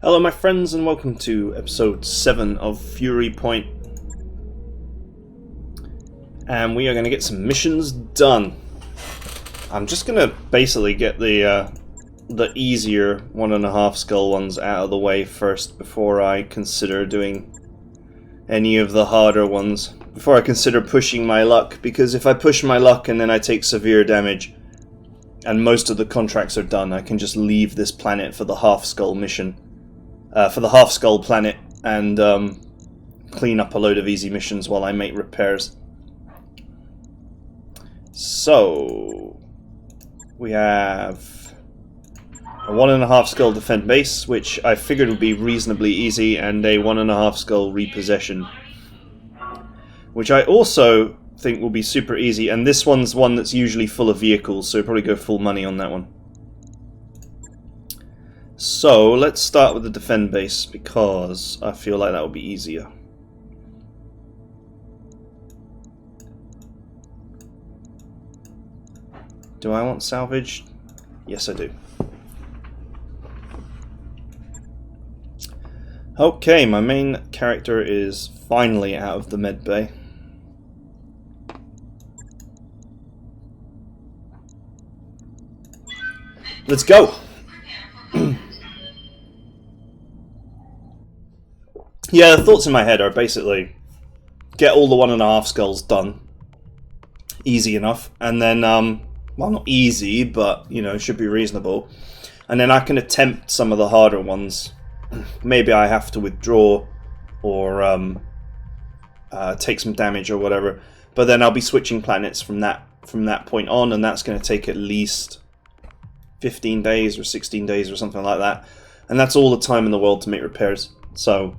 Hello my friends and welcome to episode 7 of Furypoint. And we are going to get some missions done. I'm just going to basically get the easier 1.5 skull ones out of the way first before I consider doing any of the harder ones. Before I consider pushing my luck, because if I push my luck and then I take severe damage and most of the contracts are done, I can just leave this planet for the half skull mission. For the half skull planet and clean up a load of easy missions while I make repairs. So we have a 1.5 skull defend base, which I figured would be reasonably easy, and a 1.5 skull repossession, which I also think will be super easy. And this one's one that's usually full of vehicles, so probably go full money on that one. So let's start with the defend base because I feel like that would be easier. Do I want salvage? Yes, I do. Okay, my main character is finally out of the med bay. Let's go! Yeah, the thoughts in my head are basically get all the 1.5 skulls done. Easy enough. And then, well, not easy, but, you know, should be reasonable. And then I can attempt some of the harder ones. Maybe I have to withdraw or take some damage or whatever. But then I'll be switching planets from that point on, and that's going to take at least 15 days or 16 days or something like that. And that's all the time in the world to make repairs. So,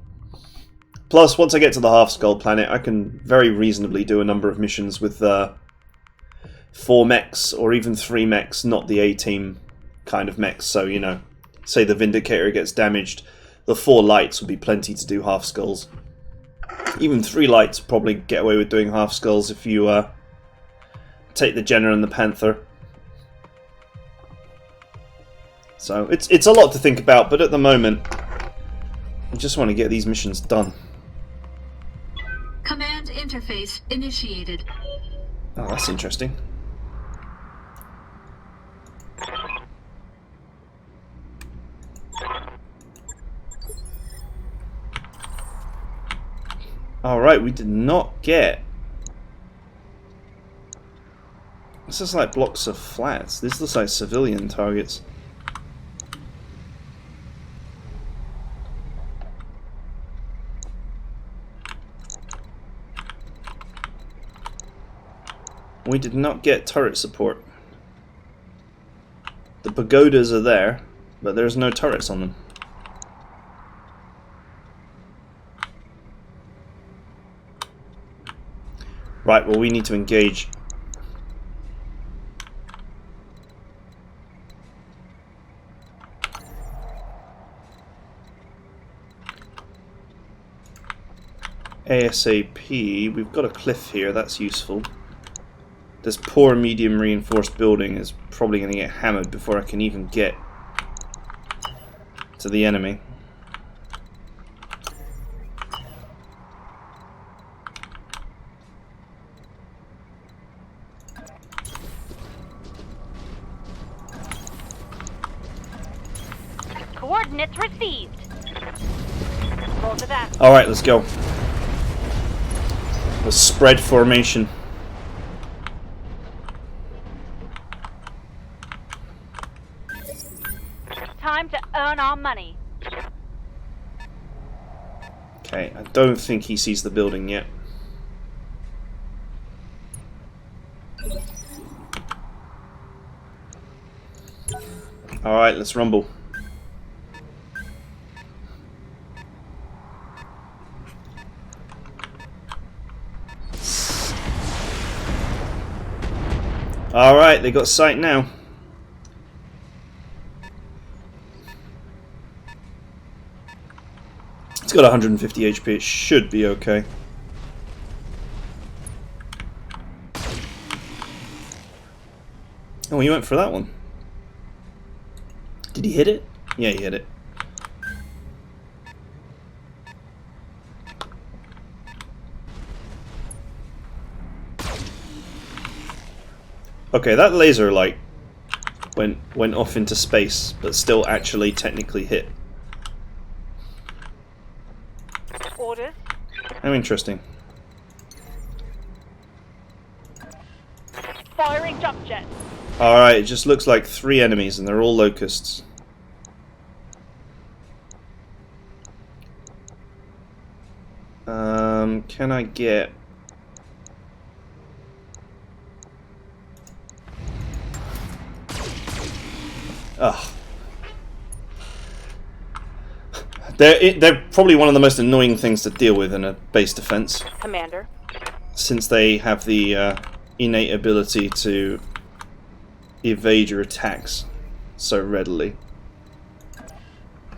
plus, once I get to the half skull planet, I can very reasonably do a number of missions with 4 mechs or even 3 mechs, not the A-team kind of mechs. So, you know, say the Vindicator gets damaged, the 4 lights would be plenty to do half skulls. Even 3 lights probably get away with doing half skulls if you take the Jenner and the Panther. So it's a lot to think about, but at the moment, I just want to get these missions done. Command interface initiated. Oh, that's interesting. Alright, we did not get... This is like blocks of flats. This looks like civilian targets. We did not get turret support. The pagodas are there, but there's no turrets on them. Right, well, we need to engage. ASAP. We've got a cliff here, that's useful. This poor medium reinforced building is probably going to get hammered before I can even get to the enemy. Coordinates received. Roll to that. Alright, let's go. The spread formation. Time to earn our money. Okay, I don't think he sees the building yet. Alright, let's rumble. Alright, they got sight now. It's got 150 HP, it should be okay. Oh, he went for that one. Did he hit it? Yeah, he hit it. Okay, that laser like went off into space, but still actually technically hit. Orders. How interesting. Firing jump jet. Alright, it just looks like 3 enemies and they're all locusts. Can I get... Ugh. They're probably one of the most annoying things to deal with in a base defense. Commander. Since they have the innate ability to evade your attacks so readily.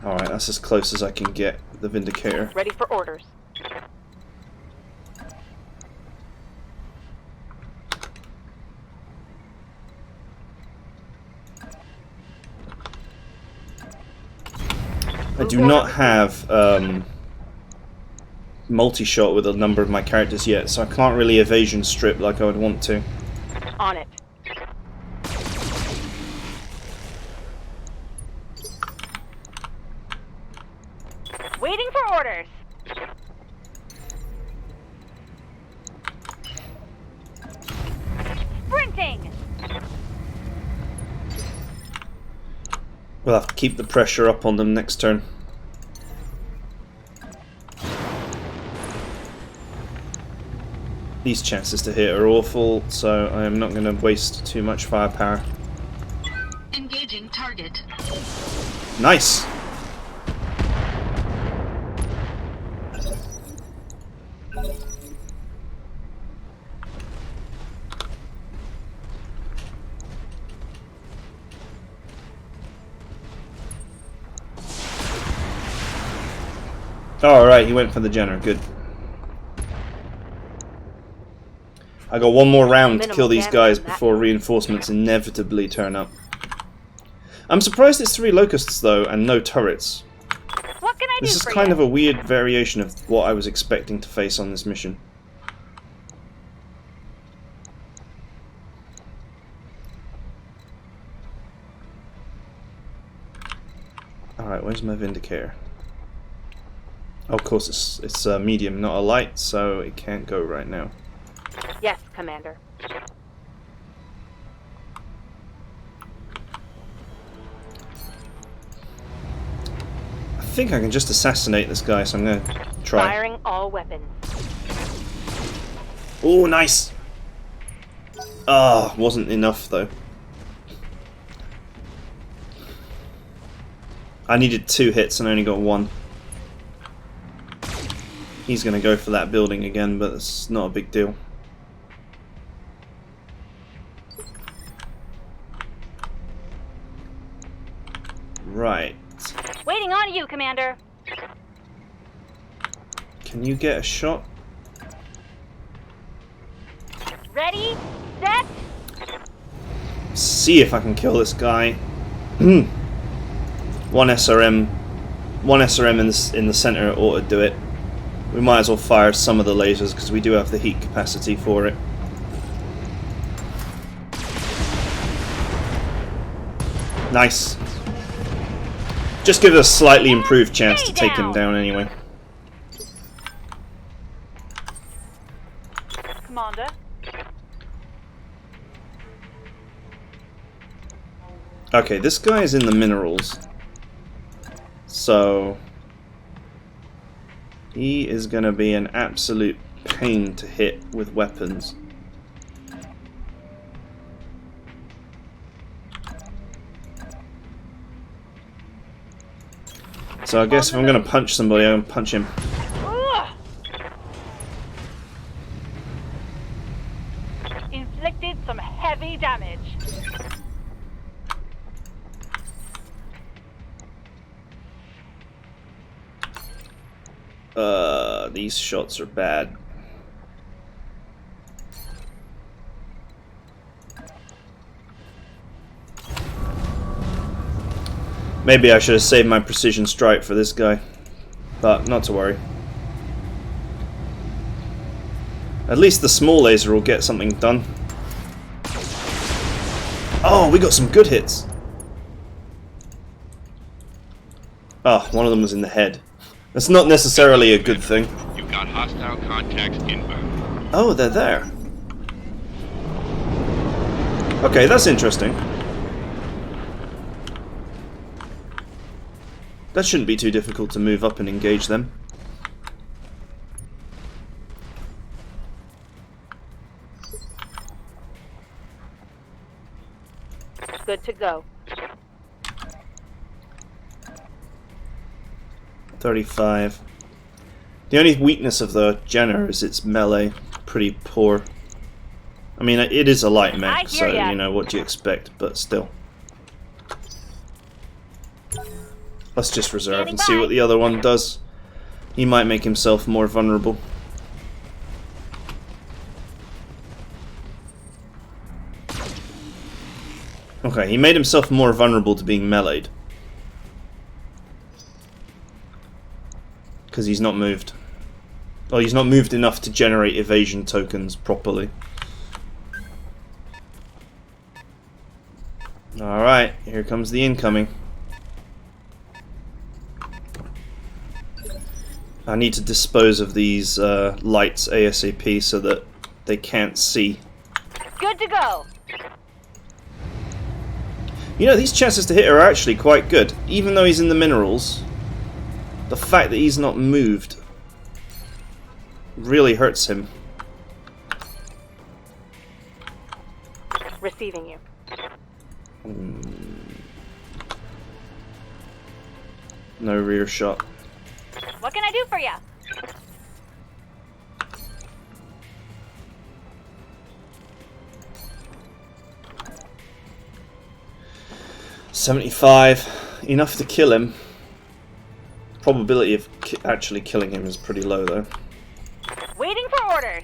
Alright, that's as close as I can get with the Vindicator. Ready for orders. I do not have multi-shot with a number of my characters yet, so I can't really evasion strip like I would want to. On it. Waiting for orders. Sprinting. We'll have to keep the pressure up on them next turn. These chances to hit are awful, so I am not going to waste too much firepower. Engaging target. Nice! Alright, he went for the Jenner, good. I got one more round to kill these guys before reinforcements inevitably turn up. I'm surprised it's 3 locusts though, and no turrets. What can I do This is for kind you? of a weird variation of what I was expecting to face on this mission. Alright, where's my Vindicator? Oh, of course, it's a medium, not a light, so it can't go right now. Yes, Commander. I think I can just assassinate this guy, so I'm going to try. Firing all weapons. Oh, nice! Ah, wasn't enough though. I needed 2 hits and only got 1. He's going to go for that building again, but it's not a big deal. Right. Waiting on you, Commander. Can you get a shot? Ready, set. See if I can kill this guy. One SRM in the center ought to do it. We might as well fire some of the lasers because we do have the heat capacity for it. Nice. Just give it a slightly improved chance to take him down anyway. Commander. Okay, this guy is in the minerals. So he is going to be an absolute pain to hit with weapons. So I guess if I'm going to punch somebody, I'm going to punch him. Inflicted some heavy damage. These shots are bad. Maybe I should have saved my precision strike for this guy, but not to worry. At least the small laser will get something done. Oh, we got some good hits. Oh, one of them was in the head. That's not necessarily a good thing. You've got hostile contacts inbound. Oh, they're there. Okay, that's interesting. That shouldn't be too difficult to move up and engage them. Good to go. 35. The only weakness of the Jenner is its melee. Pretty poor. I mean, it is a light mech, so, you know, what do you expect, but still. Let's just reserve and see what the other one does. He might make himself more vulnerable. Okay, he made himself more vulnerable to being meleeed. Because he's not moved. Oh, he's not moved enough to generate evasion tokens properly. Alright, here comes the incoming. I need to dispose of these lights ASAP so that they can't see. Good to go. You know, these chances to hit are actually quite good. Even though he's in the minerals, the fact that he's not moved really hurts him. Receiving you. No rear shot. What can I do for you? $75, enough to kill him. Probability of actually killing him is pretty low though. Waiting for orders.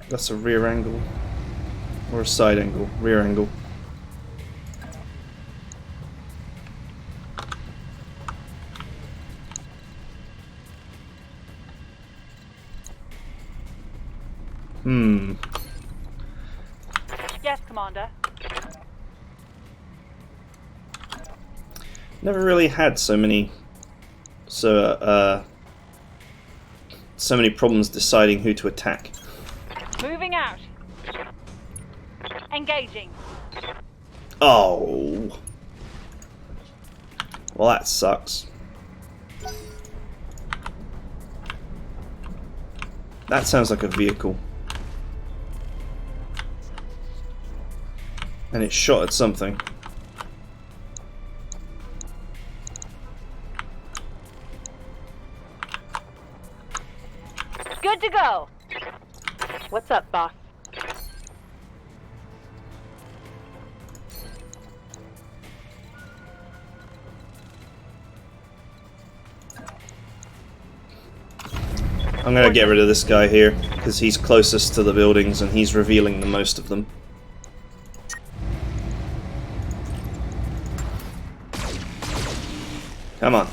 That's a rear angle or a side angle? Rear angle. Yes, Commander. Never really had so many problems deciding who to attack. Moving out. Engaging. Oh. Well, that sucks. That sounds like a vehicle. And it shot at something. Good to go. What's up, boss? I'm gonna get rid of this guy here, because he's closest to the buildings and he's revealing the most of them. Come on.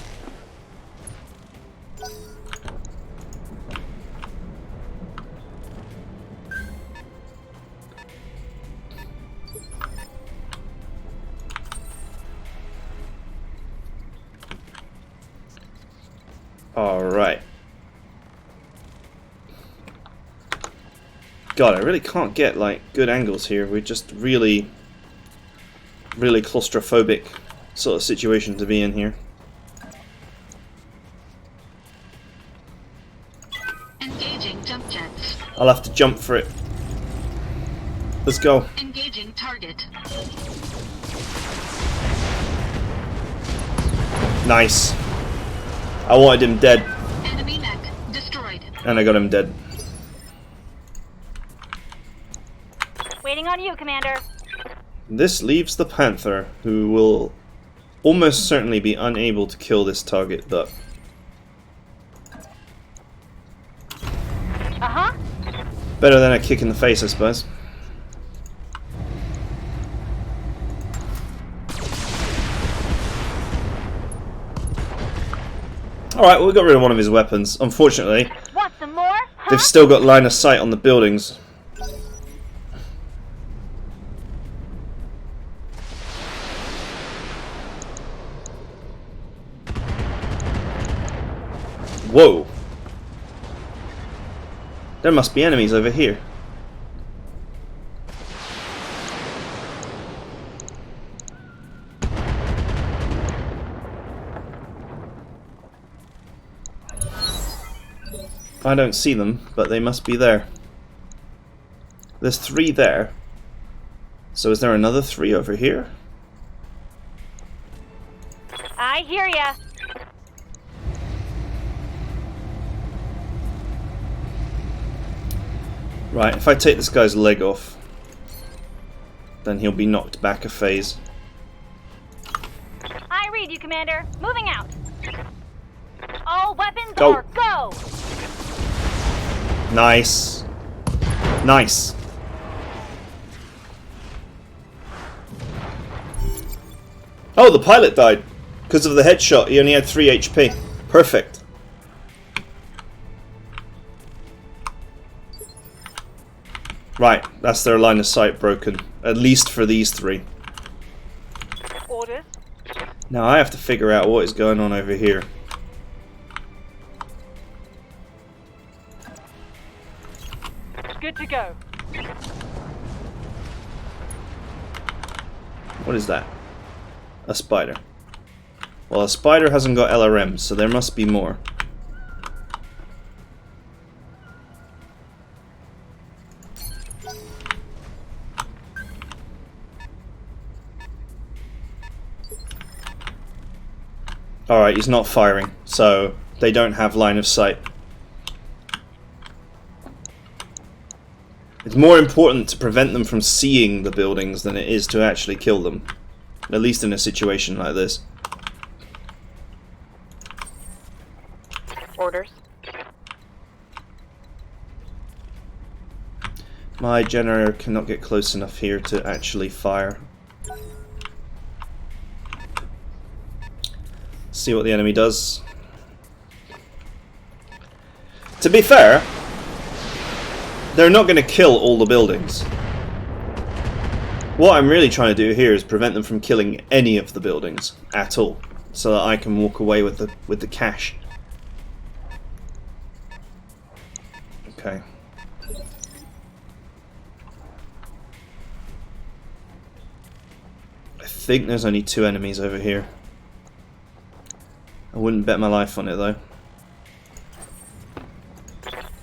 Alright. God, I really can't get, like, good angles here. We're just really claustrophobic sort of situation to be in here. Engaging jump jets. I'll have to jump for it. Let's go. Engaging target. Nice. I wanted him dead, Enemy mech destroyed. and I got him dead. Waiting on you, Commander. This leaves the Panther, who will almost certainly be unable to kill this target, but... Uh-huh. Better than a kick in the face, I suppose. Alright, well, we got rid of one of his weapons. Unfortunately, Want some more? Huh? they've still got line of sight on the buildings. Whoa! There must be enemies over here. I don't see them, but they must be there. There's 3 there. So is there another 3 over here? I hear ya. Right, if I take this guy's leg off, then he'll be knocked back a phase. I read you, Commander. Moving out. All weapons Go. or go. Nice. Nice. Oh, the pilot died. Because of the headshot, he only had 3 HP. Perfect. Right, that's their line of sight broken. At least for these 3. Orders. Now I have to figure out what is going on over here. Good to go. What is that? A spider. Well, a spider hasn't got LRMs, so there must be more. Alright, he's not firing, so they don't have line of sight. It's more important to prevent them from seeing the buildings than it is to actually kill them. At least in a situation like this. Orders. My generator cannot get close enough here to actually fire. See what the enemy does. To be fair, they're not going to kill all the buildings. What I'm really trying to do here is prevent them from killing any of the buildings at all, so that I can walk away with the cash. Okay. I think there's only 2 enemies over here. I wouldn't bet my life on it though.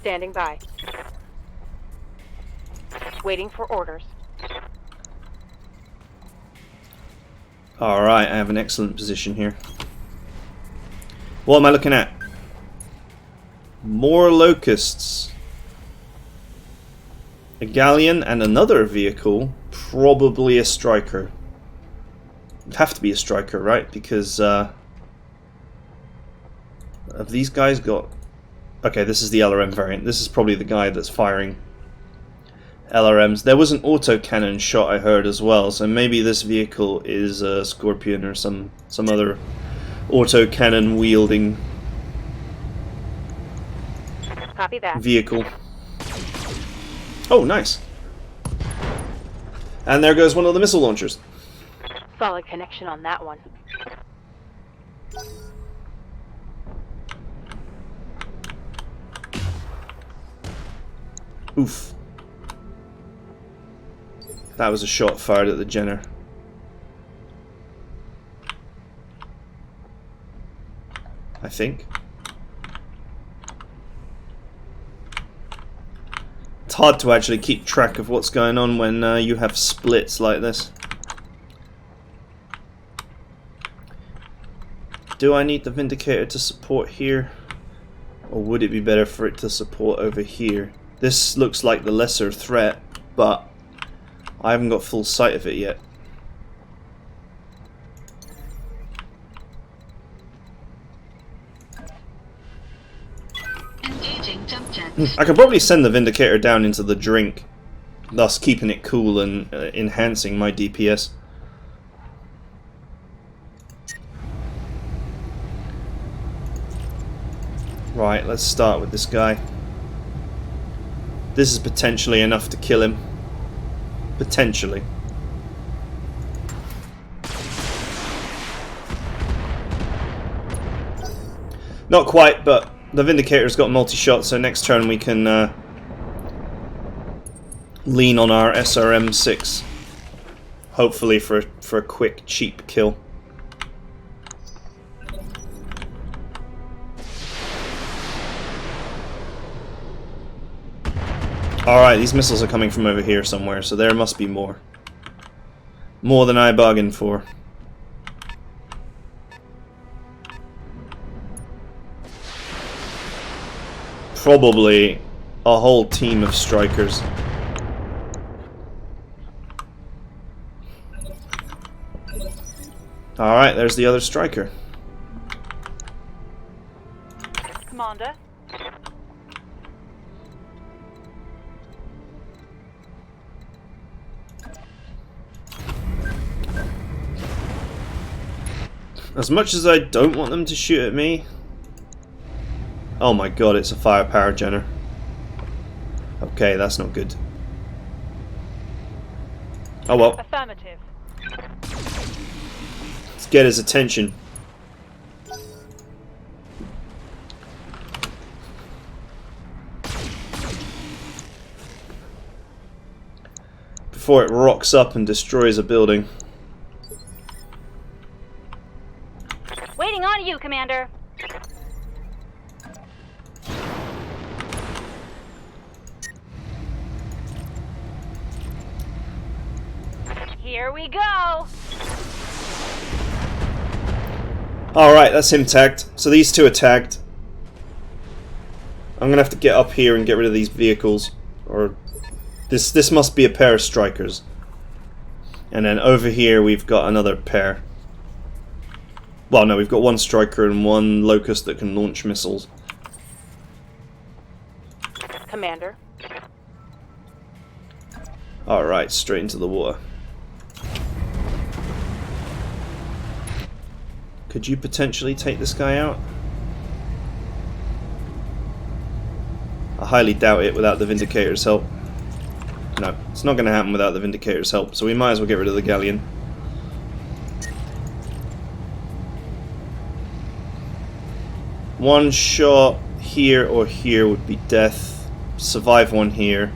Standing by. Waiting for orders. Alright, I have an excellent position here. What am I looking at? More locusts. A galleon and another vehicle. Probably a striker. It'd have to be a striker, right? Because have these guys got... Okay, this is the LRM variant. This is probably the guy that's firing LRMs. There was an autocannon shot I heard as well, so maybe this vehicle is a Scorpion or some other autocannon wielding Copy that. vehicle. Oh, nice. And there goes one of the missile launchers. Solid connection on that one. Oof. That was a shot fired at the Jenner. I think. It's hard to actually keep track of what's going on when you have splits like this. Do I need the Vindicator to support here? Or would it be better for it to support over here? This looks like the lesser threat, but I haven't got full sight of it yet. Engaging jump jets. I could probably send the Vindicator down into the drink, thus keeping it cool and enhancing my DPS. Right, let's start with this guy. This is potentially enough to kill him. Potentially. Not quite, but the Vindicator's got multi-shot, so next turn we can lean on our SRM-6. Hopefully for a quick, cheap kill. Alright, these missiles are coming from over here somewhere, so there must be more. More than I bargained for. Probably a whole team of strikers. Alright, there's the other striker. Commander. As much as I don't want them to shoot at me... Oh my god, it's a firepower genner. Okay, that's not good. Oh well. Affirmative. Let's get his attention. Before it rocks up and destroys a building. Waiting on you, Commander. Here we go. Alright, that's him tagged. So these two are tagged. I'm gonna have to get up here and get rid of these vehicles. Or this must be a pair of strikers. And then over here we've got another pair. Well, no, we've got one striker and one locust that can launch missiles. Commander. Alright, straight into the water. Could you potentially take this guy out? I highly doubt it without the Vindicator's help. No, it's not going to happen without the Vindicator's help, so we might as well get rid of the galleon. One shot here or here would be death. Survive one here.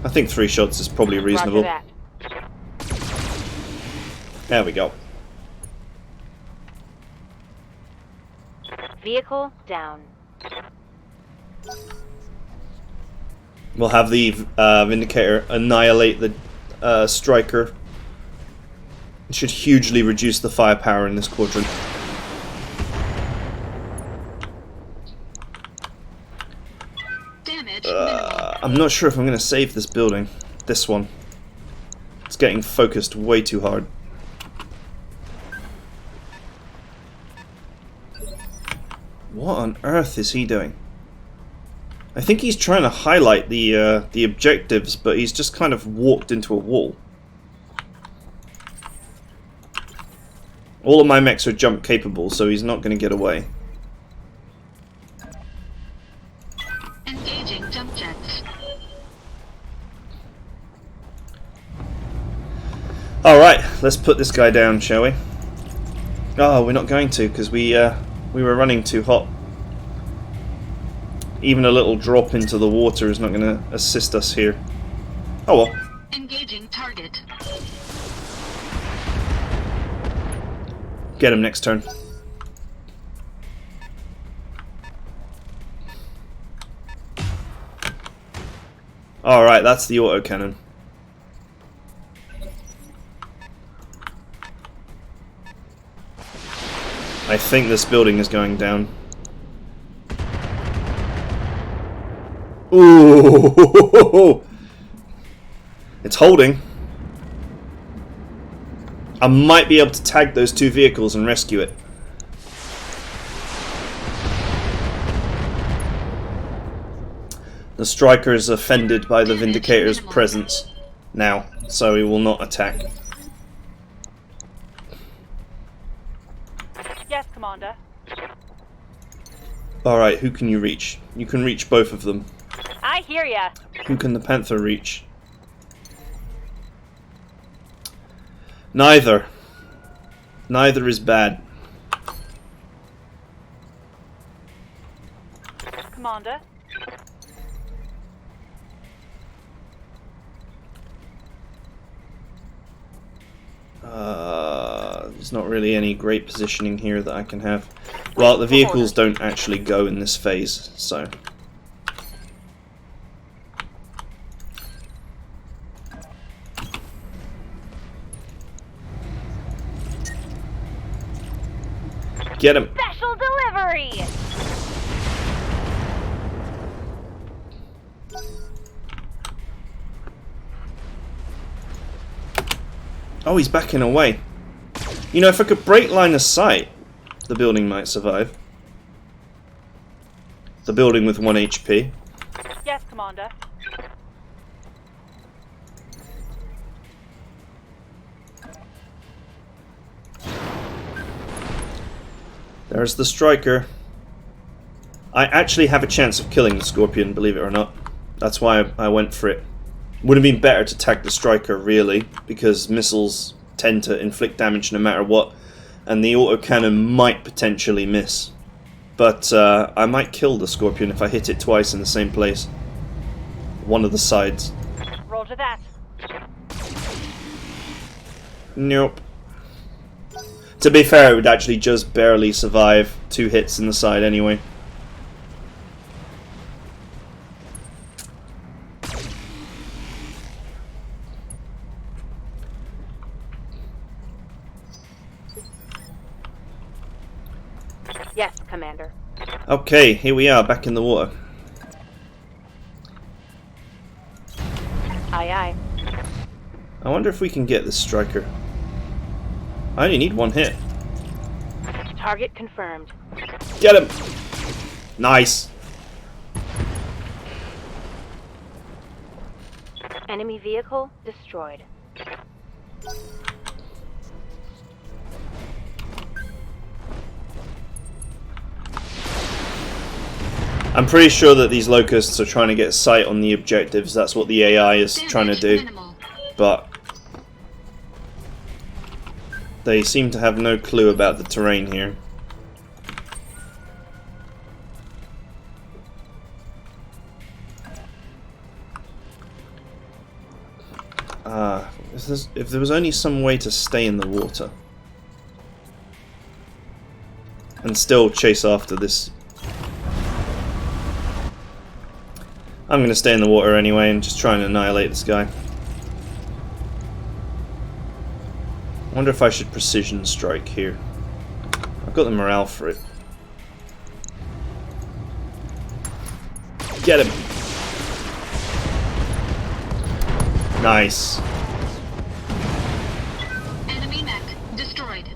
I think 3 shots is probably reasonable. Roger that. There we go. Vehicle down. We'll have the Vindicator annihilate the striker. It should hugely reduce the firepower in this quadrant. Damage minimal. I'm not sure if I'm going to save this building. This one. It's getting focused way too hard. What on earth is he doing? I think he's trying to highlight the objectives, but he's just kind of walked into a wall. All of my mechs are jump capable, so he's not going to get away. Engaging jump jets. Alright, let's put this guy down, shall we? Oh, we're not going to, because we were running too hot. Even a little drop into the water is not going to assist us here. Oh well. Engaging target. Get him next turn. Alright, that's the autocannon. I think this building is going down. Ooh! It's holding. I might be able to tag those 2 vehicles and rescue it. The striker is offended by the Vindicator's presence now, so he will not attack. Yes, Commander. Alright, who can you reach? You can reach both of them. I hear ya. Who can the Panther reach? Neither. Neither is bad. Commander. There's not really any great positioning here that I can have. Well, the vehicles don't actually go in this phase, so... Get him! Special delivery! Oh, he's backing away. You know, if I could break line of sight, the building might survive. The building with 1 HP. Yes, Commander. There's the striker. I actually have a chance of killing the Scorpion, believe it or not. That's why I went for it. Would have been better to tag the striker, really, because missiles tend to inflict damage no matter what, and the autocannon might potentially miss. But I might kill the Scorpion if I hit it twice in the same place. One of the sides. Roger that. Nope. To be fair, it would actually just barely survive 2 hits in the side anyway. Yes, Commander. Okay, here we are, back in the water. Aye, aye. I wonder if we can get this striker. I only need 1 hit. Target confirmed. Get him! Nice. Enemy vehicle destroyed. I'm pretty sure that these locusts are trying to get sight on the objectives. That's what the AI is trying to do. But they seem to have no clue about the terrain here. If there was only some way to stay in the water and still chase after this. I'm going to stay in the water anyway and just try and annihilate this guy. I wonder if I should precision strike here. I've got the morale for it. Get him! Nice. Enemy mech destroyed.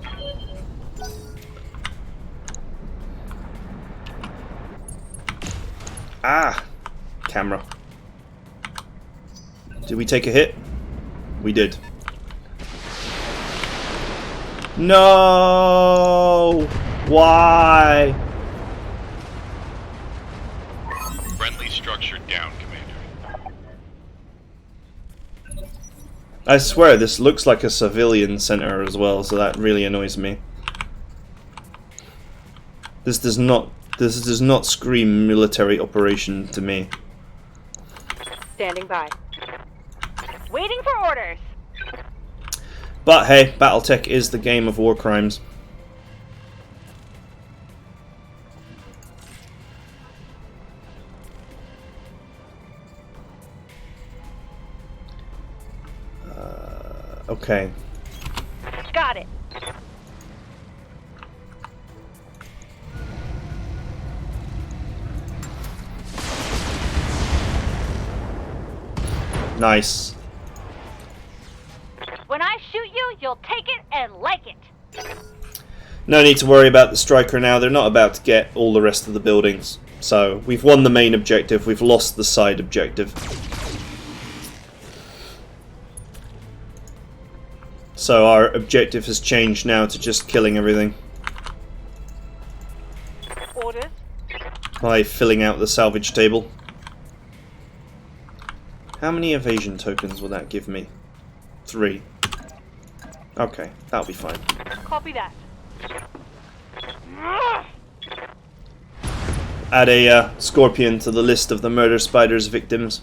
Ah! Camera. Did we take a hit? We did. No! Why? Friendly structure down, Commander. I swear this looks like a civilian center as well, so that really annoys me. This does not scream military operation to me. Standing by. Waiting for orders. But hey, Battletech is the game of war crimes. Okay. Got it. Nice. When I shoot you, you'll take it and like it. No need to worry about the striker now. They're not about to get all the rest of the buildings. So we've won the main objective, we've lost the side objective. So our objective has changed now to just killing everything. Orders. By filling out the salvage table. How many evasion tokens will that give me? 3. Okay, that'll be fine. Copy that. Add a scorpion to the list of the murder spider's victims.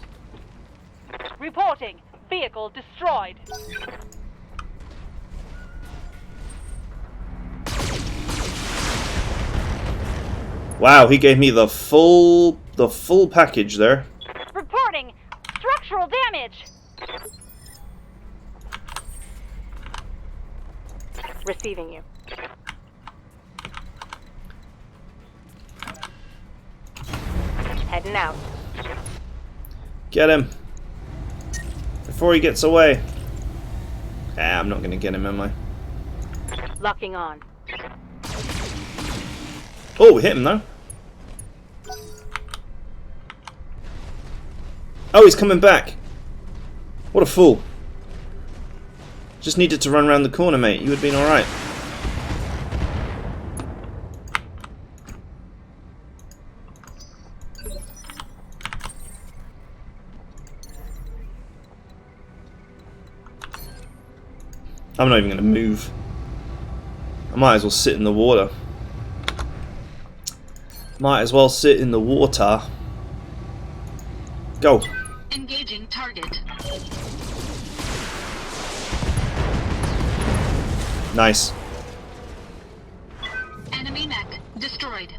Reporting. Vehicle destroyed. Wow, he gave me the full package there. Reporting. Structural damage. Receiving you. Heading out. Get him before he gets away. Ah, I'm not gonna get him, am I? Locking on. Oh, we hit him though. Oh, he's coming back. What a fool. Just needed to run around the corner, mate. You would have been alright. I'm not even going to move. I might as well sit in the water. Might as well sit in the water. Go. Engaging target. Nice. Enemy mech destroyed.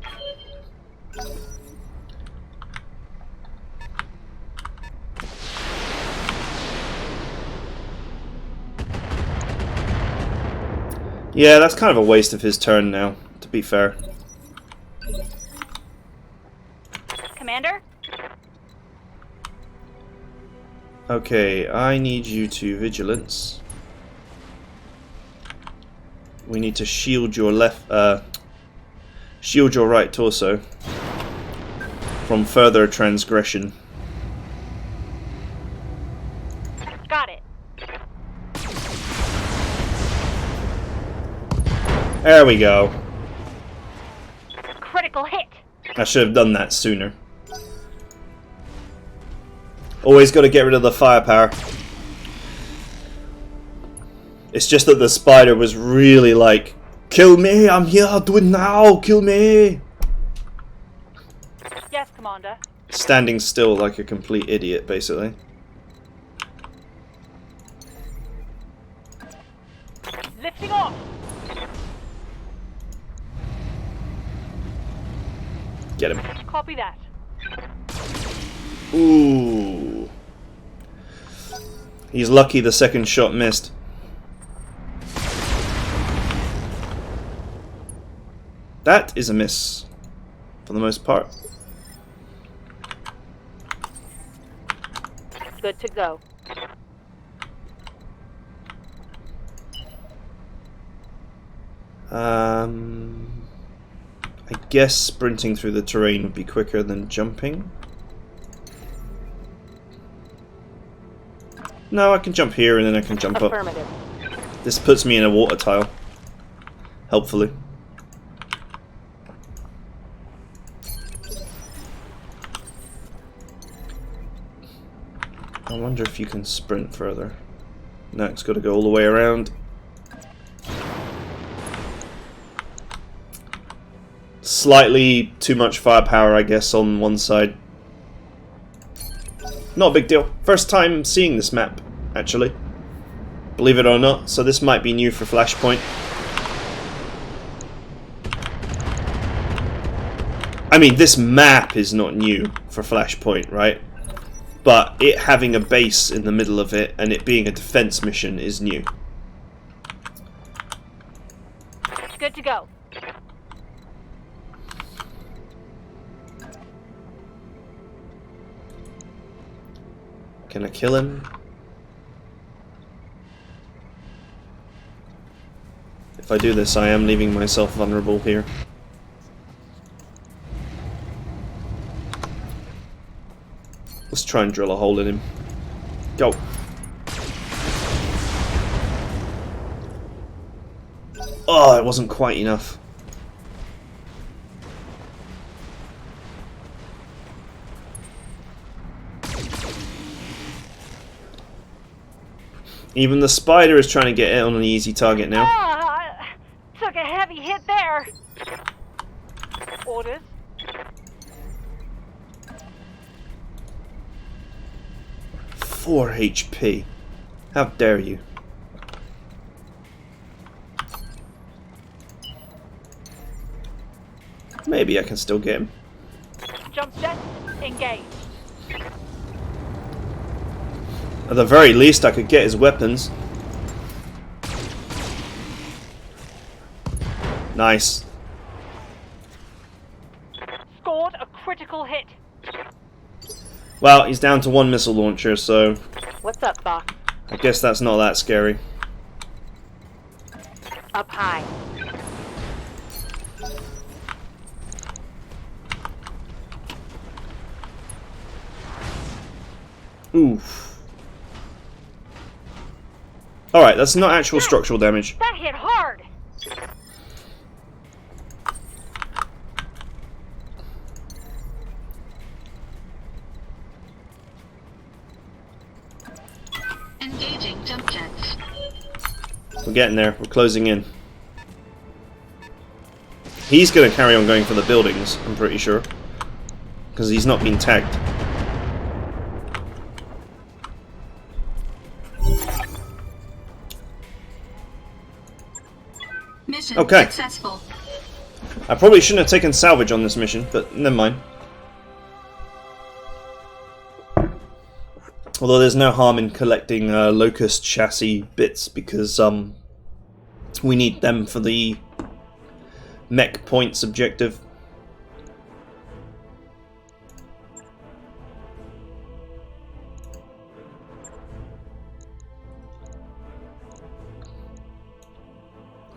Yeah, that's kind of a waste of his turn now, to be fair. Commander? Okay, I need you to vigilance. We need to shield your shield your right torso from further transgression. Got it. There we go. Critical hit. I should have done that sooner. Always got to get rid of the firepower. It's just that the spider was really like, kill me, I'm here, do it now, kill me. Yes, Commander. Standing still like a complete idiot, basically. Lifting off. Get him. Copy that. Ooh. He's lucky the second shot missed. That is a miss, for the most part. Good to go. I guess sprinting through the terrain would be quicker than jumping. No, I can jump here and then I can jump up. Affirmative. This puts me in a water tile. Helpfully. I wonder if you can sprint further. No, it's got to go all the way around. Slightly too much firepower, I guess, on one side. Not a big deal. First time seeing this map, actually. Believe it or not, so this might be new for Flashpoint. I mean, this map is not new for Flashpoint, right? But it having a base in the middle of it and it being a defense mission is new. Good to go. Can I kill him? If I do this, I am leaving myself vulnerable here. Let's try and drill a hole in him. Go. Oh, it wasn't quite enough. Even the spider is trying to get it on an easy target now. Took a heavy hit there. Orders. 4 HP. How dare you? Maybe I can still get him. Jump jet, engage. At the very least, I could get his weapons. Nice. Scored a critical hit. Well, he's down to 1 missile launcher, so What's up, Doc? I guess that's not that scary. Up high. Oof. Alright, that's not actual structural damage. That hit hard. Engaging jump jets. We're getting there. We're closing in. He's going to carry on going for the buildings, I'm pretty sure. Because he's not been tagged. Mission Okay. successful. I probably shouldn't have taken salvage on this mission, but never mind. Although there's no harm in collecting locust chassis bits, because we need them for the mech points objective.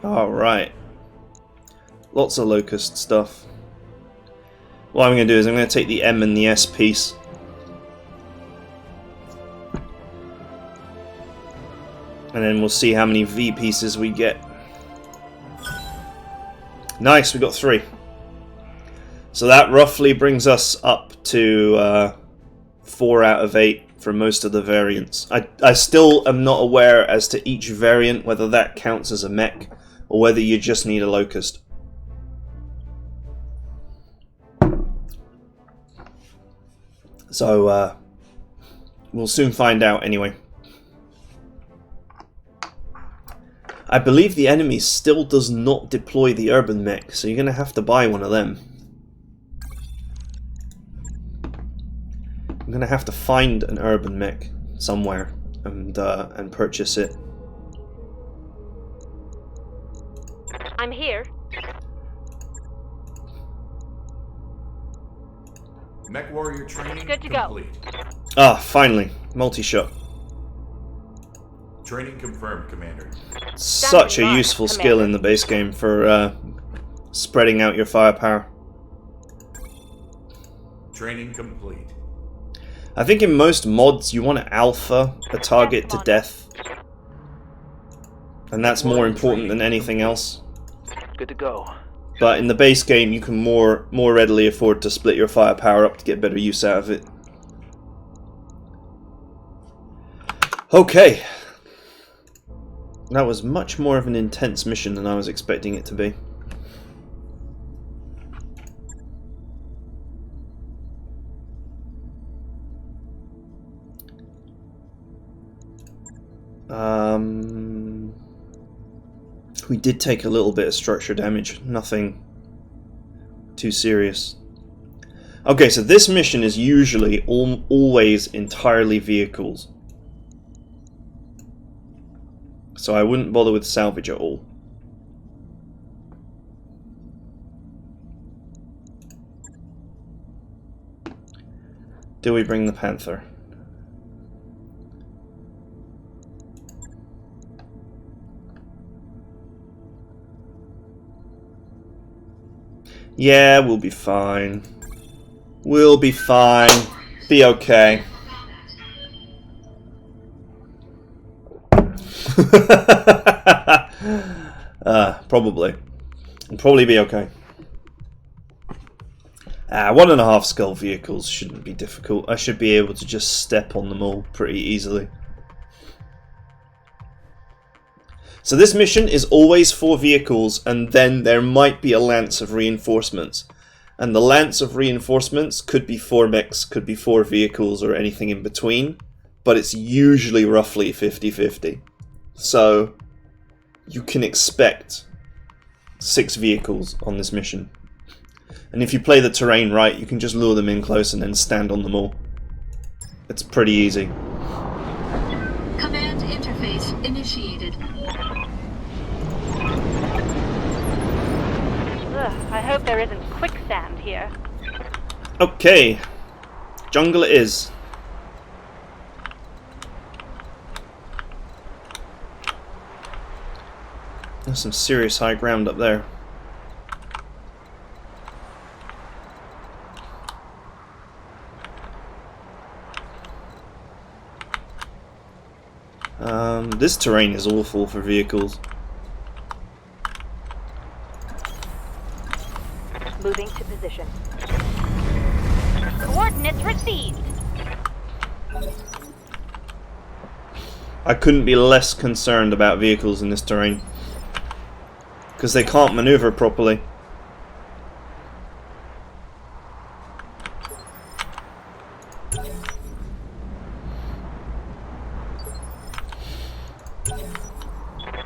Alright. Lots of locust stuff. What I'm going to do is I'm going to take the M and the S piece. And then we'll see how many V pieces we get. Nice, we got 3. So that roughly brings us up to 4 out of 8 for most of the variants. I still am not aware as to each variant, whether that counts as a mech, or whether you just need a locust. So, we'll soon find out anyway. I believe the enemy still does not deploy the urban mech, so you're going to have to buy one of them. I'm going to have to find an urban mech somewhere and purchase it. I'm here. Mech warrior training Good to go. complete. Ah, finally. Multi-shot. Training confirmed, Commander. Such a Standing by, useful Commander. skill in the base game for spreading out your firepower. Training complete. I think in most mods you want to alpha a target to death. And that's more important than anything else. Good to go. But in the base game you can more readily afford to split your firepower up to get better use out of it. Okay. That was much more of an intense mission than I was expecting it to be. We did take a little bit of structure damage, nothing too serious. Okay, so this mission is usually always entirely vehicles. So I wouldn't bother with salvage at all. Do we bring the Panther? Yeah, we'll be fine. We'll be fine. Be okay. Probably. It'll probably be okay. 1.5 skull vehicles shouldn't be difficult. I should be able to just step on them all pretty easily. So this mission is always 4 vehicles, and then there might be a lance of reinforcements. And the lance of reinforcements could be 4 mechs, could be 4 vehicles, or anything in between. But it's usually roughly 50-50. So you can expect 6 vehicles on this mission. And if you play the terrain right, you can just lure them in close and then stand on them all. It's pretty easy. Command interface initiated. Ugh, I hope there isn't quicksand here. Okay. Jungle it is. There's some serious high ground up there. This terrain is awful for vehicles. Moving to position. Coordinates received. I couldn't be less concerned about vehicles in this terrain. Because they can't maneuver properly.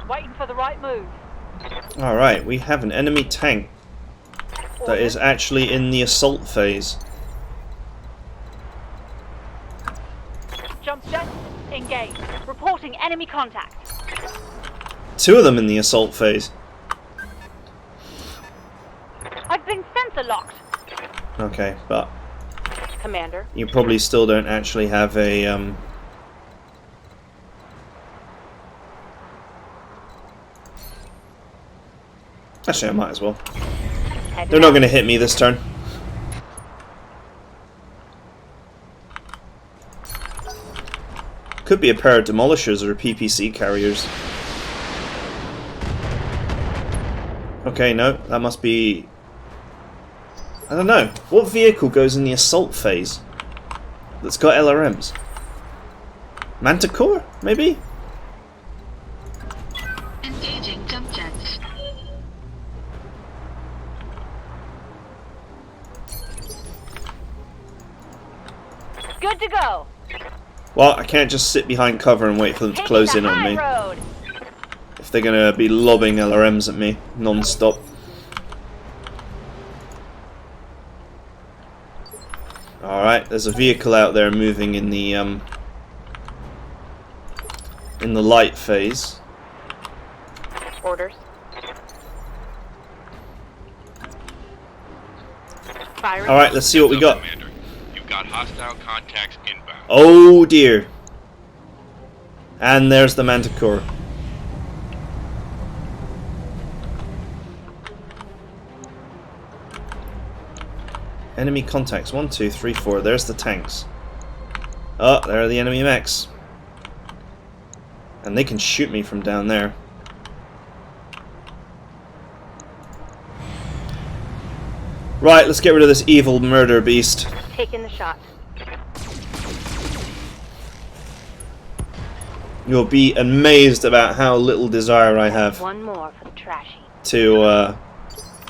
Waiting for the right move. Alright, we have an enemy tank that is actually in the assault phase. Jump jet, engage. Reporting enemy contact. 2 of them in the assault phase. I've been sensor locked. Okay, but Commander. you probably still don't actually have a Actually, I might as well. They're not going to hit me this turn. Could be a pair of demolishers or PPC carriers. Okay, no, that must be... I don't know. What vehicle goes in the assault phase that's got LRMs? Manticore, maybe? Engaging jump jets. Good to go. Well, I can't just sit behind cover and wait for them to close in on me. Road. If they're going to be lobbing LRMs at me non-stop. Alright, there's a vehicle out there moving in the light phase. Orders. Firing. Alright, let's see what we got. Commander, you've got hostile contacts inbound. Oh dear. And there's the Manticore. Enemy contacts. 1, 2, 3, 4. There's the tanks. Oh, there are the enemy mechs. And they can shoot me from down there. Right, let's get rid of this evil murder beast. Taking the shot. You'll be amazed about how little desire I have One more for the trashy. to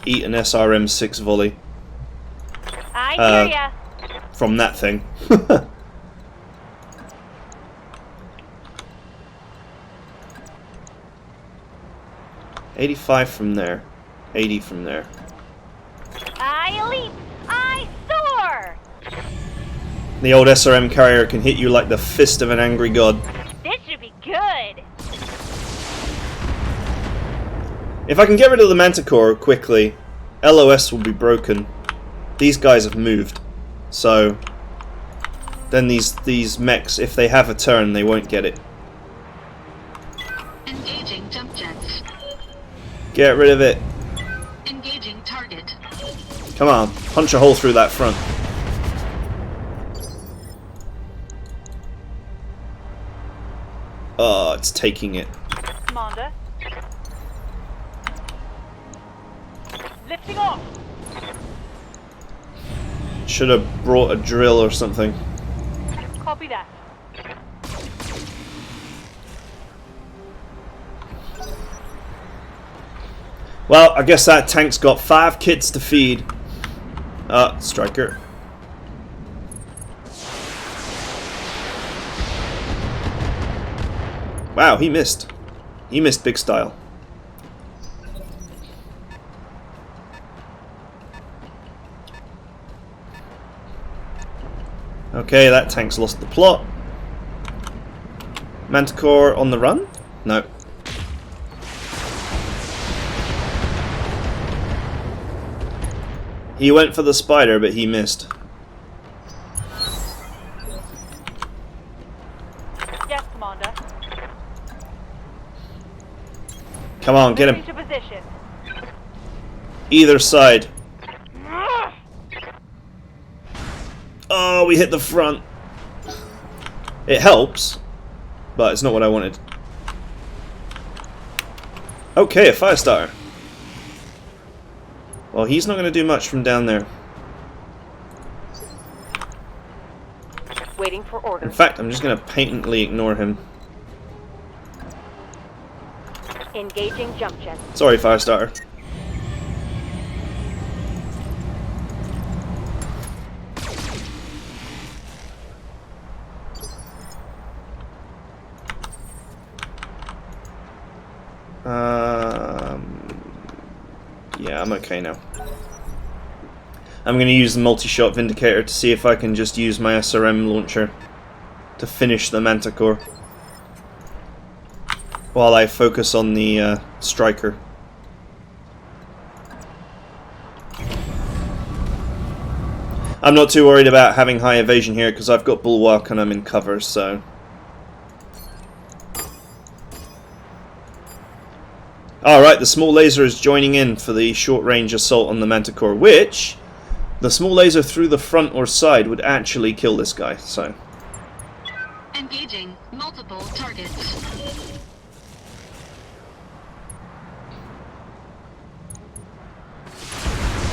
eat an SRM-6 volley I hear ya. from that thing. 85 from there. 80 from there. I leap. I soar. The old SRM carrier can hit you like the fist of an angry god. This should be good. If I can get rid of the Manticore quickly, LOS will be broken. These guys have moved. So then these mechs, if they have a turn, they won't get it. Engaging jump jets. Get rid of it. Engaging target. Come on, punch a hole through that front. Oh, it's taking it. Commander. Lifting off. Should have brought a drill or something. Copy that. Well, I guess that tank's got 5 kids to feed. Striker. Wow, he missed. He missed big style. Okay, that tank's lost the plot. Manticore on the run? No. He went for the spider, but he missed. Yes, Commander. Come on, get him. Into position. Either side. Oh, we hit the front. It helps, but it's not what I wanted. Okay, a fire starter. Well, he's not going to do much from down there. Waiting for In orders. fact, I'm just going to patently ignore him. Engaging jump jets. Sorry, fire starter. Yeah, I'm okay now. I'm going to use the multi-shot Vindicator to see if I can just use my SRM launcher to finish the Manticore while I focus on the Striker. I'm not too worried about having high evasion here because I've got Bulwark and I'm in cover, so... Alright, the small laser is joining in for the short-range assault on the Manticore, which the small laser through the front or side would actually kill this guy, so... Engaging multiple targets.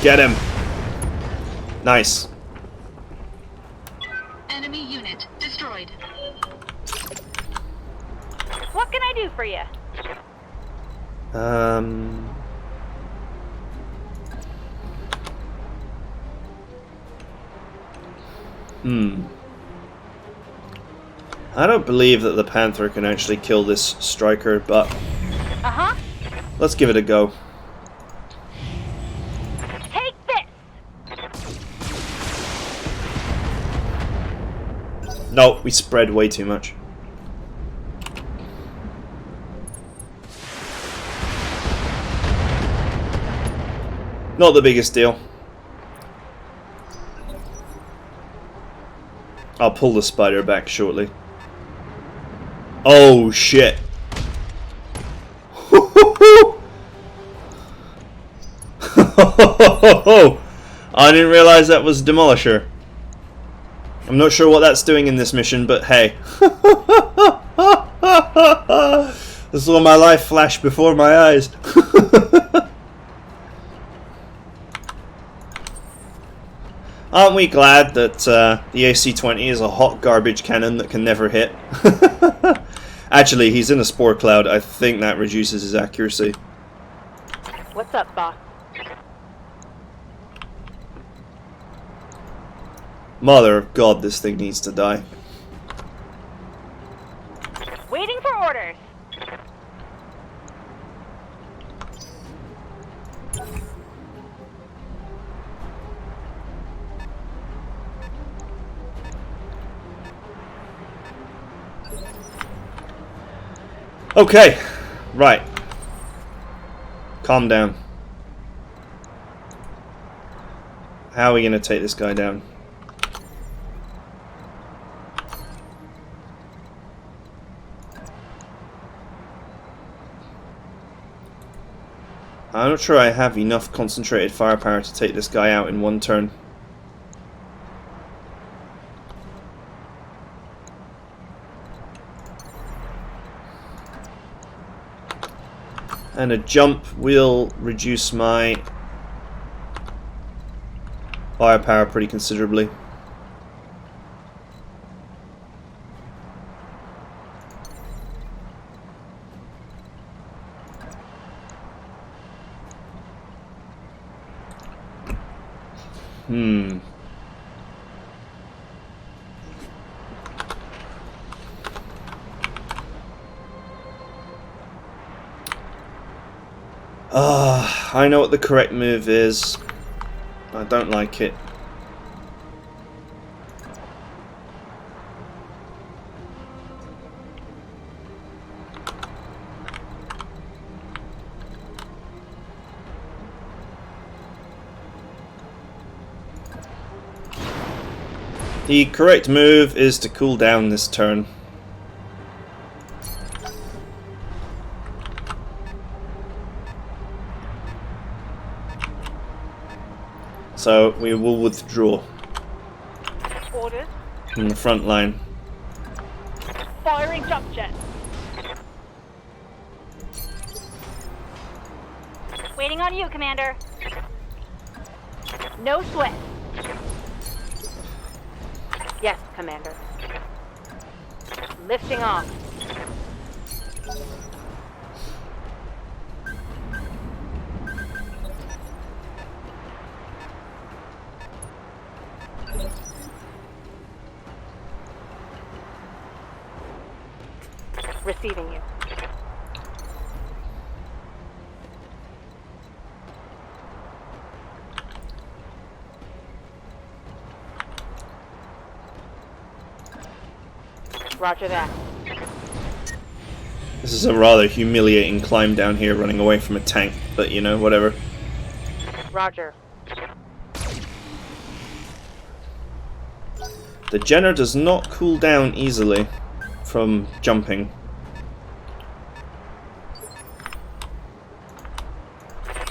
Get him! Nice. Enemy unit destroyed. What can I do for you? I don't believe that the Panther can actually kill this Striker, but Uh-huh. let's give it a go. Take this! No, we spread way too much. Not the biggest deal. I'll pull the spider back shortly. Oh shit. I didn't realize that was Demolisher. I'm not sure what that's doing in this mission, but hey. This is all my life flash before my eyes. Aren't we glad that the AC-20 is a hot garbage cannon that can never hit? Actually, he's in a spore cloud. I think that reduces his accuracy. What's up, boss? Mother of God, this thing needs to die. Waiting for orders. Okay, right. Calm down. How are we going to take this guy down? I'm not sure I have enough concentrated firepower to take this guy out in one turn. And a jump will reduce my firepower pretty considerably. I know what the correct move is. I don't like it. The correct move is to cool down this turn. So we will withdraw Orders. from the front line. Firing jump jet. Waiting on you, Commander. No sweat. Yes, Commander. Lifting off. Receiving you. Roger that. This is a rather humiliating climb down here, running away from a tank, but you know, whatever. Roger. The Jenner does not cool down easily from jumping.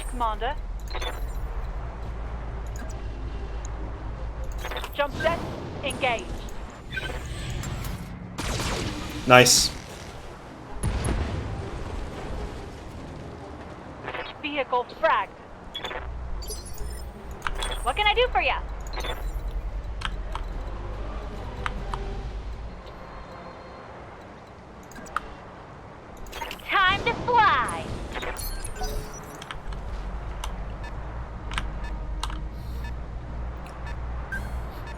Commander. Jump jet, engage. Nice. Vehicle fragged. What can I do for you? Time to fly.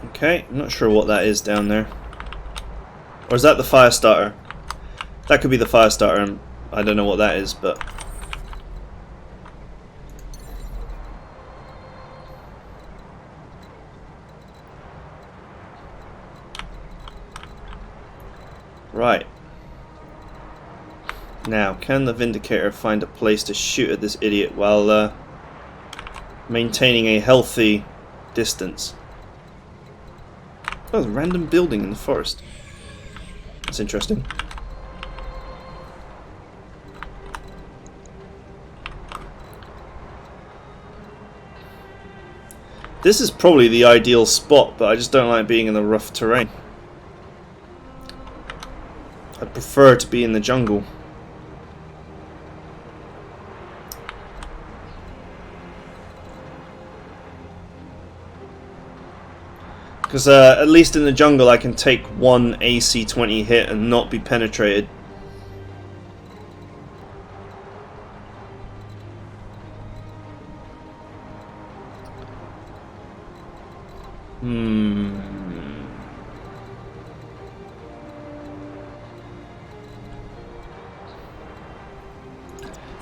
Okay, I'm not sure what that is down there. Or is that the fire starter? That could be the fire starter, and I don't know what that is, but... Right. Now, can the Vindicator find a place to shoot at this idiot while maintaining a healthy distance? Oh, there's a random building in the forest. That's interesting. This is probably the ideal spot, but I just don't like being in the rough terrain. I'd prefer to be in the jungle. Because at least in the jungle I can take one AC-20 hit and not be penetrated.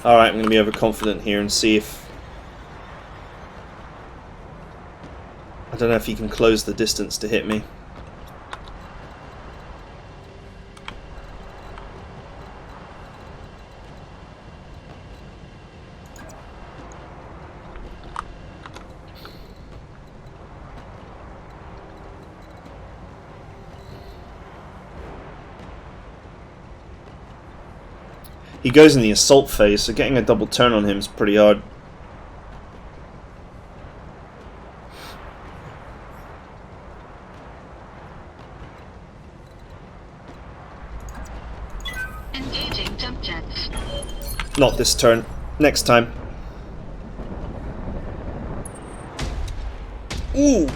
Alright, I'm going to be overconfident here and see if... I don't know if he can close the distance to hit me. He goes in the assault phase, so getting a double turn on him is pretty hard. Engaging jump jets. Not this turn. Next time. Ooh!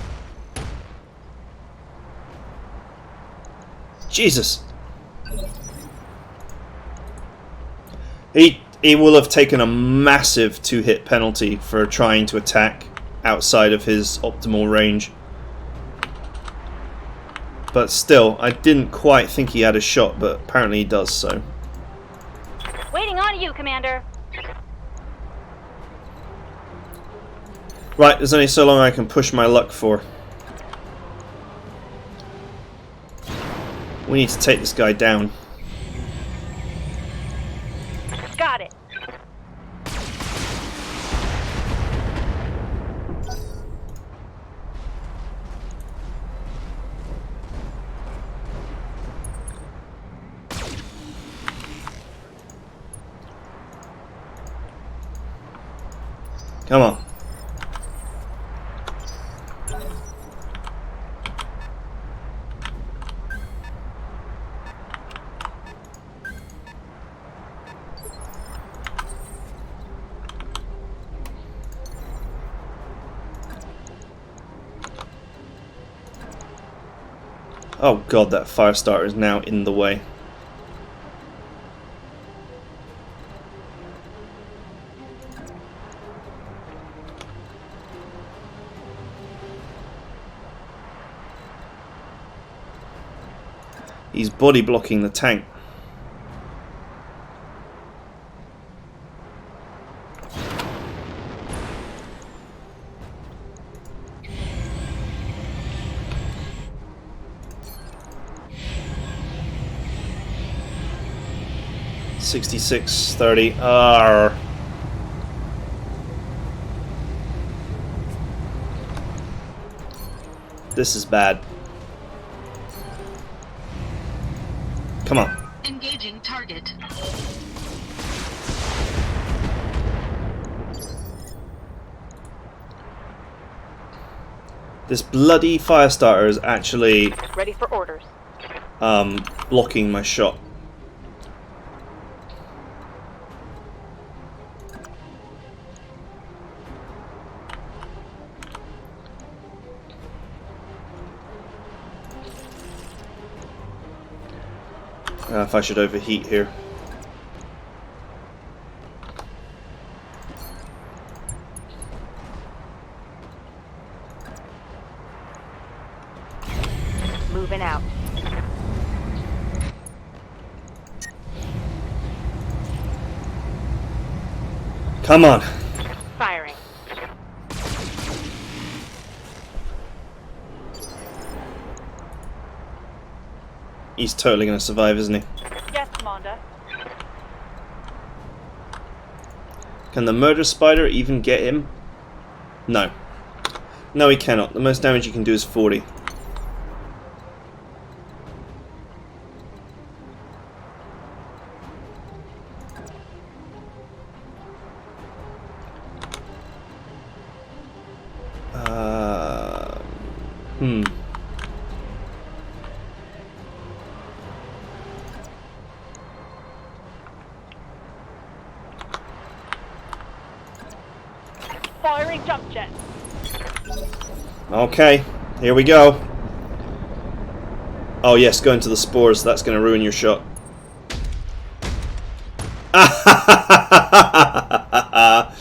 Jesus! He will have taken a massive 2-hit penalty for trying to attack outside of his optimal range. But still, I didn't quite think he had a shot, but apparently he does, so. Waiting on you, Commander. Right, there's only so long I can push my luck for. We need to take this guy down. Got it. Come on. Oh god, that fire starter is now in the way. He's body blocking the tank. $66.30. Arr. This is bad. Come on. Engaging target. This bloody fire starter is actually Ready for orders. blocking my shot. If I should overheat here. Moving out. Come on. Firing. He's totally going to survive, isn't he? Yes, Commander. Can the murder spider even get him? No. No, he cannot. The most damage he can do is 40. Firing jump jet. Okay, here we go. Oh yes, go into the spores. That's going to ruin your shot. I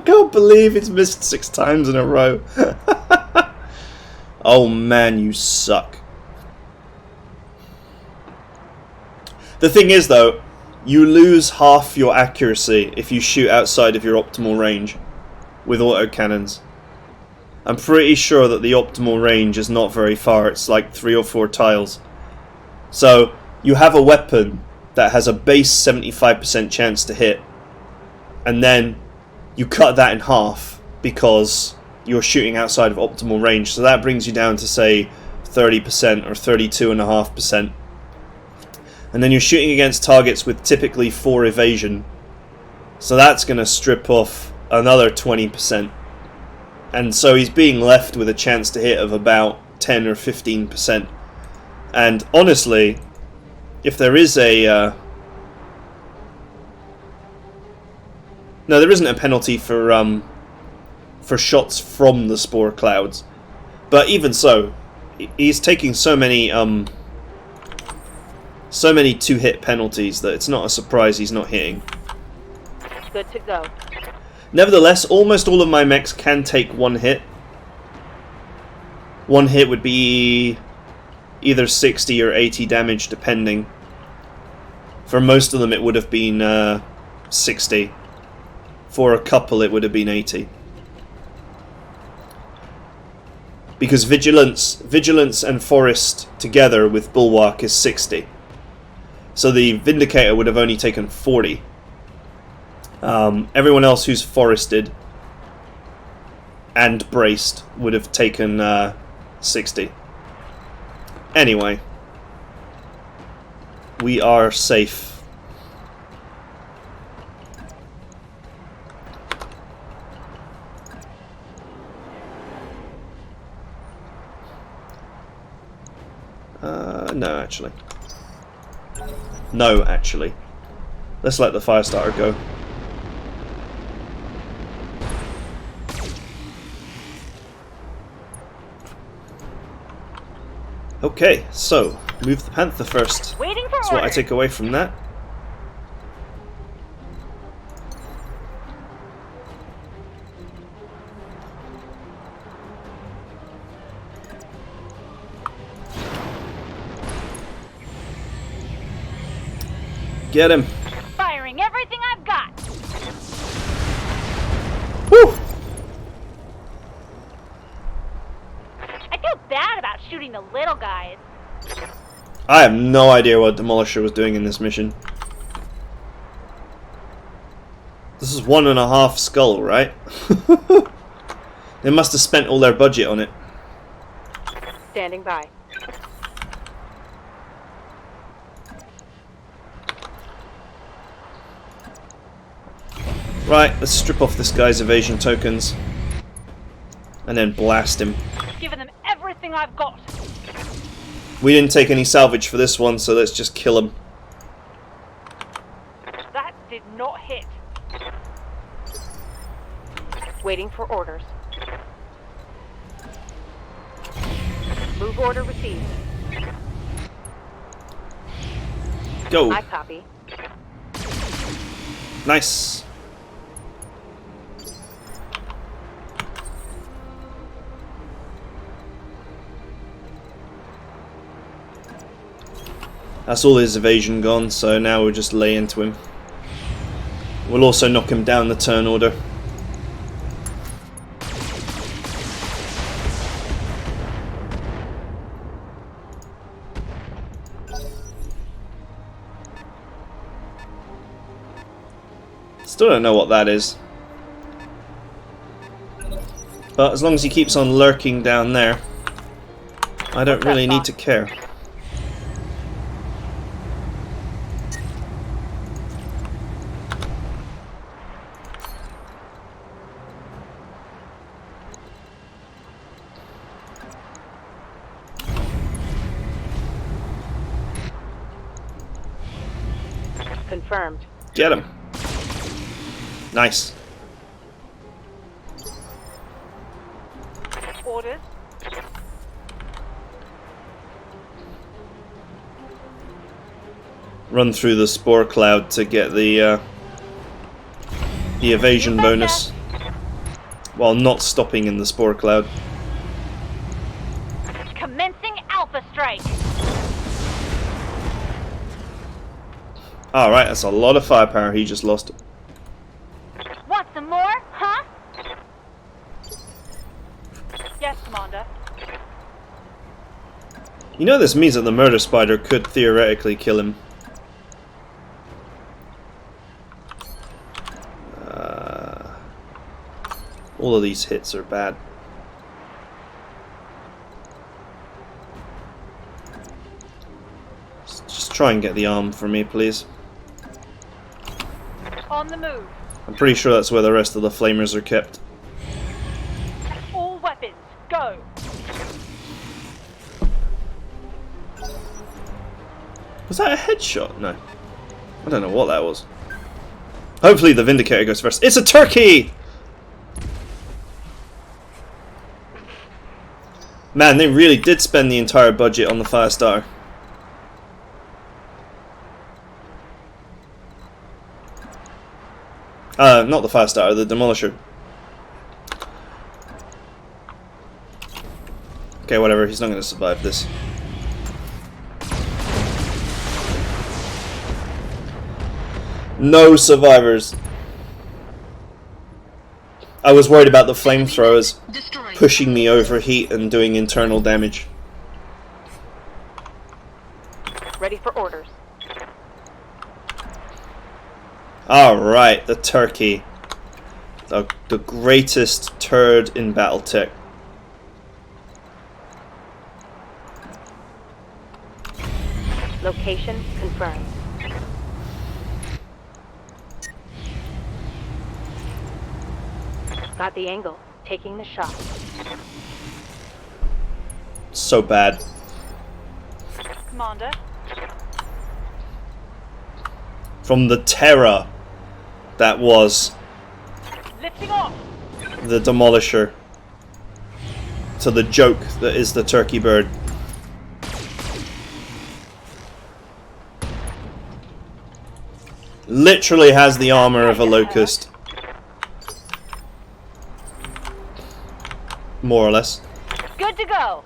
can't believe it's missed 6 times in a row. Oh man, you suck. The thing is though, you lose half your accuracy if you shoot outside of your optimal range with autocannons. I'm pretty sure that the optimal range is not very far, it's like 3 or 4 tiles. So you have a weapon that has a base 75% chance to hit, and then you cut that in half because you're shooting outside of optimal range, so that brings you down to say 30% or 32.5%. And then you're shooting against targets with typically 4 evasion, so that's going to strip off another 20%. And so he's being left with a chance to hit of about 10 or 15%. And honestly, if there is a No, there isn't a penalty for shots from the spore clouds, but even so, he's taking so many two-hit penalties that it's not a surprise he's not hitting. Good to go. Nevertheless, almost all of my mechs can take one hit. One hit would be either 60 or 80 damage, depending. For most of them, it would have been 60. For a couple, it would have been 80. Because Vigilance and Forest together with Bulwark is 60. So the Vindicator would have only taken 40. Everyone else who's forested and braced would have taken 60. Anyway, we are safe. No, actually. No, actually. Let's let the Firestarter go. Okay, so, move the Panther first. Waiting for That's what I orders. take away from that. Get him. Firing everything I've got. Woo! I feel bad about shooting the little guys. I have no idea what Demolisher was doing in this mission. This is 1.5 skull, right? They must have spent all their budget on it. Standing by. Right, let's strip off this guy's evasion tokens. And then blast him. Giving them everything I've got. We didn't take any salvage for this one, so let's just kill him. That did not hit. Waiting for orders. Move order received. Go. I copy. Nice. That's all his evasion gone, so now we'll just lay into him. We'll also knock him down the turn order. Still don't know what that is. But as long as he keeps on lurking down there, I don't really need to care. Confirmed. Get him. Nice. Orders. Run through the spore cloud to get the evasion bonus while not stopping in the spore cloud. Commencing Alpha Strike. Alright, that's a lot of firepower he just lost. Want some more, huh? Yes, Commander. You know this means that the murder spider could theoretically kill him. All of these hits are bad. Just try and get the arm for me, please. On the move. I'm pretty sure that's where the rest of the flamers are kept. All weapons, go. Was that a headshot? No. I don't know what that was. Hopefully the Vindicator goes first. It's a turkey! Man, they really did spend the entire budget on the Firestar. Not the Firestar, the Demolisher. Okay, whatever, he's not going to survive this. No survivors. I was worried about the flamethrowers Destroyed. pushing me over heat and doing internal damage. Ready for orders. Alright, the turkey. The greatest turd in Battletech. Location confirmed. Got the angle. Taking the shot. So bad. Commander. From the terror that was Lifting off. the Demolisher to the joke that is the turkey bird. Literally has the armor of a locust. More or less. Good to go.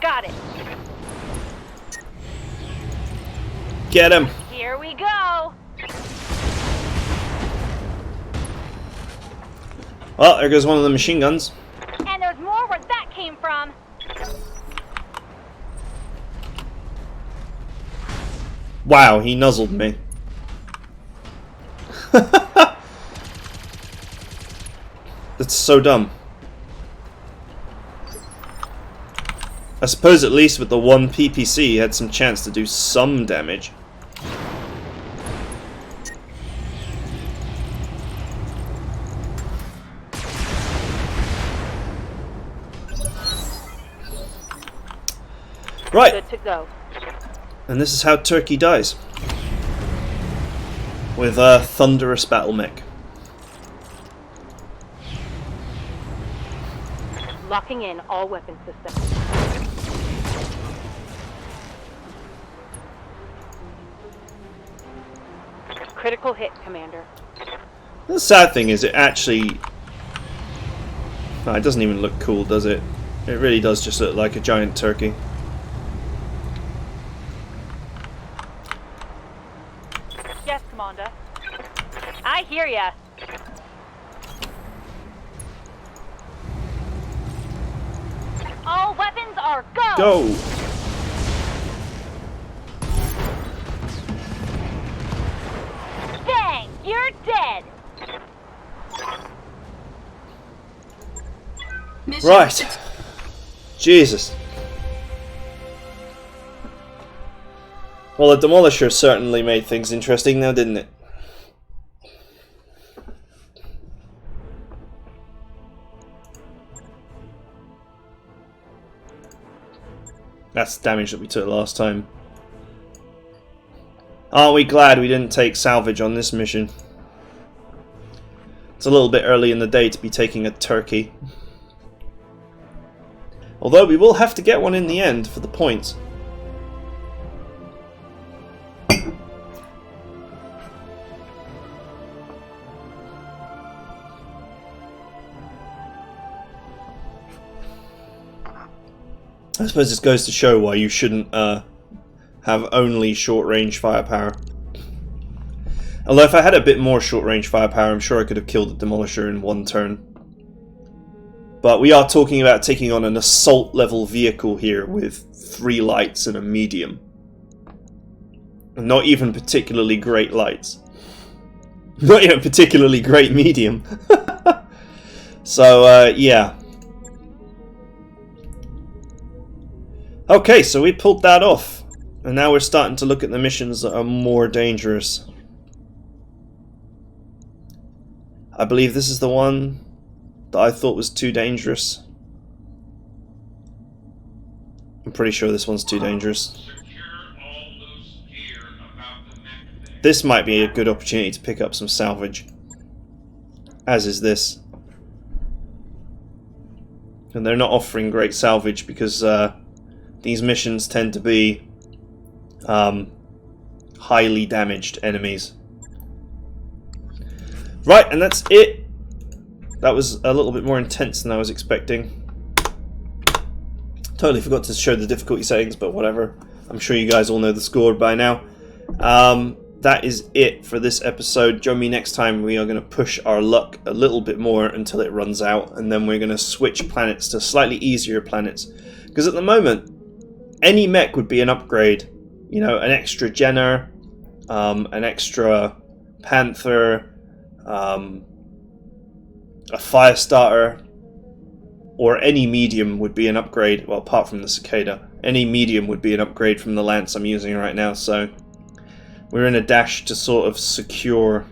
Got it. Get him! Here we go. Well, there goes one of the machine guns. And there's more where that came from. Wow, he nuzzled me. That's so dumb. I suppose at least with the one PPC he had some chance to do some damage. Right. Good to go. And this is how Turkey dies. With a thunderous battle mech. Locking in all weapon systems. Critical hit, Commander. The sad thing is it actually... Oh, it doesn't even look cool, does it? It really does just look like a giant turkey. Yes, Commander. I hear ya. All weapons are go! Go! Bang! You're dead! Mission Right. Jesus. Well, the Demolisher certainly made things interesting now, didn't it? That's the damage that we took last time. Aren't we glad we didn't take salvage on this mission? It's a little bit early in the day to be taking a turkey. Although we will have to get one in the end for the points. I suppose this goes to show why you shouldn't have only short-range firepower. Although if I had a bit more short-range firepower, I'm sure I could have killed the Demolisher in one turn. But we are talking about taking on an assault-level vehicle here with 3 lights and a medium. And not even particularly great lights. Not even particularly great medium. So, yeah. Okay, so we pulled that off. And now we're starting to look at the missions that are more dangerous. I believe this is the one... that I thought was too dangerous. I'm pretty sure this one's too dangerous. This might be a good opportunity to pick up some salvage. As is this. And they're not offering great salvage because these missions tend to be highly damaged enemies. Right, and that's it. That was a little bit more intense than I was expecting. Totally forgot to show the difficulty settings, but whatever. I'm sure you guys all know the score by now. That is it for this episode. Join me next time. We are going to push our luck a little bit more until it runs out, and then we're going to switch planets to slightly easier planets. Because at the moment, any mech would be an upgrade. You know, an extra Jenner, an extra Panther, a Firestarter, or any medium would be an upgrade. Well, apart from the Cicada, any medium would be an upgrade from the Lance I'm using right now. So we're in a dash to sort of secure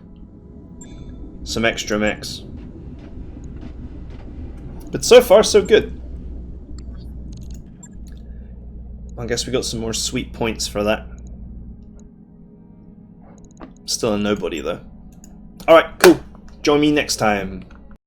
some extra mechs. But so far, so good. I guess we got some more sweet points for that. Still a nobody, though. Alright, cool. Join me next time.